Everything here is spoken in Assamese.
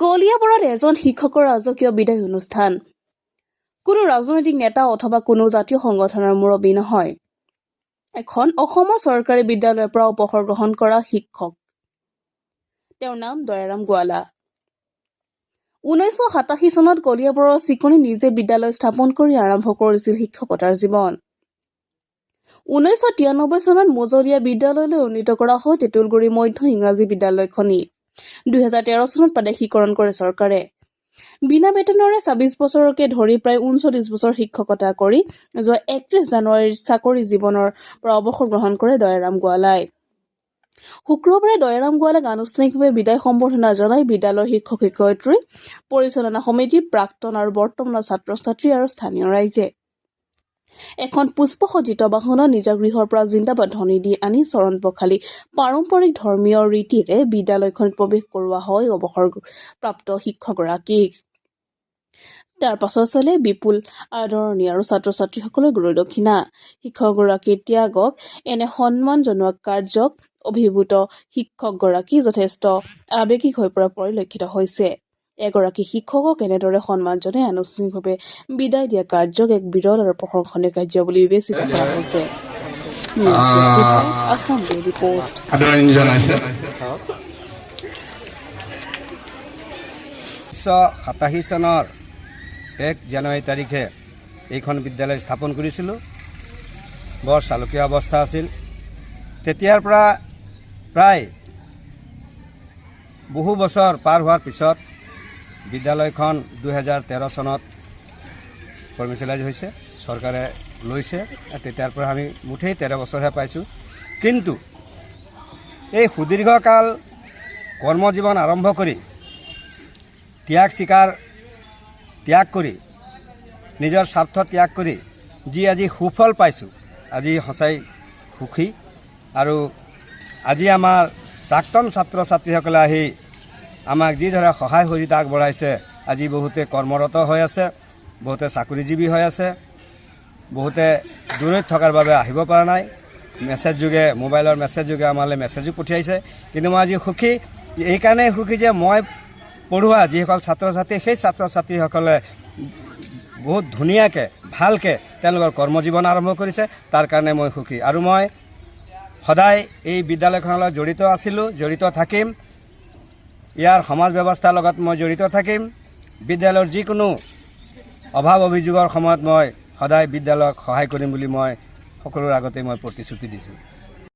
কলিয়াবৰত এজন শিক্ষকৰ ৰাজকীয় বিদায় অনুষ্ঠান। কোনো ৰাজনৈতিক নেতা অথবা কোনো জাতীয় সংগঠনৰ মুৰব্বী নহয়, এখন অসমৰ চৰকাৰী বিদ্যালয়ৰ পৰা অৱসৰ গ্ৰহণ কৰা শিক্ষক। তেওঁৰ নাম দয়াৰাম গোৱালা। 1987 চনত কলিয়াবৰৰ চিকনি নিজে বিদ্যালয় স্থাপন কৰি আৰম্ভ কৰিছিল শিক্ষকতাৰ জীৱন। 1993 চনত মজলীয়া বিদ্যালয়লৈ উন্নীত কৰা হয় তেঁতুলগুৰি মধ্য ইংৰাজী বিদ্যালয়খনি। 2013 চনত প্ৰাদেশিকৰণ কৰে চৰকাৰে। বিনা বেতনৰে 26 বছৰকে ধৰি প্ৰায় 39 বছৰ শিক্ষকতা কৰি যোৱা 31 জানুৱাৰীৰ চাকৰি জীৱনৰ পৰা অৱসৰ গ্ৰহণ কৰে দয়াৰাম গোৱালাই। শুক্ৰবাৰে দয়াৰাম গোৱালাক আনুষ্ঠানিকভাৱে বিদায় সম্বৰ্ধনা জনাই বিদ্যালয়ৰ শিক্ষক শিক্ষয়িত্ৰী, পৰিচালনা সমিতি, প্ৰাক্তন আৰু বৰ্তমানৰ ছাত্ৰ-ছাত্ৰী আৰু স্থানীয় ৰাইজে। এখন পুষ্পসজ্জিত বাহনত নিজৰ গৃহৰ পৰা জিন্দাবাদ ধ্বনি দি আনি চৰণ পখালি পাৰম্পৰিক ধৰ্মীয় ৰীতিৰে বিদ্যালয়খনত প্ৰৱেশ কৰোৱা হয় অৱসৰপ্ৰাপ্ত শিক্ষকগৰাকীক। তাৰ পাছত চলে বিপুল আদৰণি আৰু ছাত্ৰ-ছাত্ৰীসকলৰ গুৰুদক্ষিণা। শিক্ষকগৰাকীৰ ত্যাগক এনে সন্মান জনোৱা কাৰ্যক অভিভূত শিক্ষকগৰাকী যথেষ্ট আৱেগিক হৈ পৰা পৰিলক্ষিত হৈছে। এগৰাকী শিক্ষকক এনেদৰে সন্মান জনাই আনুষ্ঠানিকভাৱে বিদায় দিয়া কাৰ্যক এক বিৰল আৰু প্ৰশংসনীয় কাৰ্য বুলি বিবেচিত কৰা হৈছে। Assam daily post. 1987 চনৰ 1 জানুৱাৰী তাৰিখে এইখন বিদ্যালয় স্থাপন কৰিছিলোঁ। বৰ চালুকীয়া অৱস্থা আছিল। তেতিয়াৰ পৰা প্ৰায় বহু বছৰ পাৰ হোৱাৰ পিছত বিদ্যালয়খন 2013 চনত কমাৰ্চিয়েলাইজ হৈছে, চৰকাৰে লৈছে। তেতিয়াৰ পৰা আমি মুঠেই 13 বছৰহে পাইছোঁ। কিন্তু এই সুদীৰ্ঘকাল কৰ্মজীৱন আৰম্ভ কৰি ত্যাগ কৰি নিজৰ স্বাৰ্থ ত্যাগ কৰি যি আজি সুফল পাইছোঁ, আজি সঁচাই সুখী। আৰু আজি আমাৰ প্ৰাক্তন ছাত্ৰ ছাত্ৰীসকলে আহি আমাক যিদৰে সহায় সহযোগিতা আগবঢ়াইছে, আজি বহুতে কৰ্মৰত হৈ আছে, বহুতে চাকৰিজীৱী হৈ আছে, বহুতে দূৰৈত থকাৰ বাবে আহিব পৰা নাই। মেছেজ যোগে, মোবাইলৰ মেছেজ যোগে আমালৈ মেছেজো পঠিয়াইছে। কিন্তু মই আজি সুখী, এইকাৰণেই সুখী যে মই পঢ়োৱা যিসকল ছাত্ৰ ছাত্ৰী, সেই ছাত্ৰ ছাত্ৰীসকলে বহুত ধুনীয়াকৈ ভালকৈ তেওঁলোকৰ কৰ্মজীৱন আৰম্ভ কৰিছে। তাৰ কাৰণে মই সুখী। আৰু মই সদায় এই বিদ্যালয়খনৰ জড়িত আছিলোঁ, জড়িত থাকিম। ইয়াৰ সমাজ ব্যৱস্থাৰ লগত মই জড়িত থাকিম। বিদ্যালয়ৰ যিকোনো অভাৱ অভিযোগৰ সময়ত মই সদায় বিদ্যালয়ক সহায় কৰিম বুলি মই সকলোৰে আগতে মই প্ৰতিশ্ৰুতি দিছোঁ।